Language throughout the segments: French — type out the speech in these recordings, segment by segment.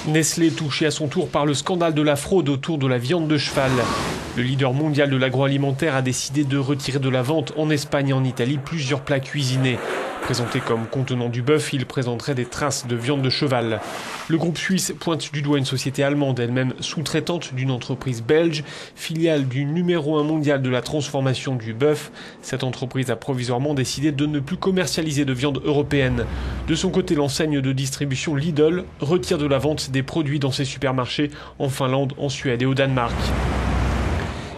Nestlé touché à son tour par le scandale de la fraude autour de la viande de cheval. Le leader mondial de l'agroalimentaire a décidé de retirer de la vente en Espagne et en Italie plusieurs plats cuisinés. Présenté comme contenant du bœuf, il présenterait des traces de viande de cheval. Le groupe suisse pointe du doigt une société allemande, elle-même sous-traitante d'une entreprise belge, filiale du numéro 1 mondial de la transformation du bœuf. Cette entreprise a provisoirement décidé de ne plus commercialiser de viande européenne. De son côté, l'enseigne de distribution Lidl retire de la vente des produits dans ses supermarchés en Finlande, en Suède et au Danemark.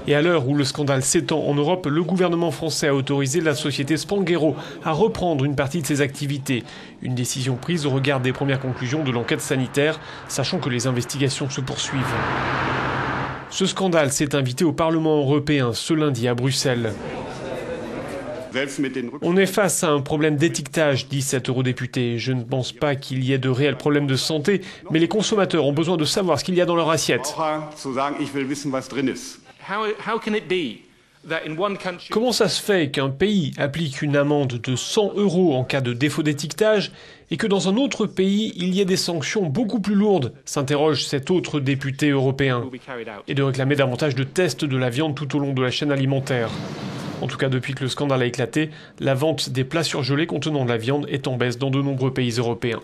Et à l'heure où le scandale s'étend en Europe, le gouvernement français a autorisé la société Spanghero à reprendre une partie de ses activités. Une décision prise au regard des premières conclusions de l'enquête sanitaire, sachant que les investigations se poursuivent. Ce scandale s'est invité au Parlement européen ce lundi à Bruxelles. On est face à un problème d'étiquetage, dit cet eurodéputé. Je ne pense pas qu'il y ait de réels problèmes de santé, mais les consommateurs ont besoin de savoir ce qu'il y a dans leur assiette. Comment ça se fait qu'un pays applique une amende de 100 € en cas de défaut d'étiquetage et que dans un autre pays, il y ait des sanctions beaucoup plus lourdes, s'interroge cet autre député européen, et de réclamer davantage de tests de la viande tout au long de la chaîne alimentaire. En tout cas, depuis que le scandale a éclaté, la vente des plats surgelés contenant de la viande est en baisse dans de nombreux pays européens.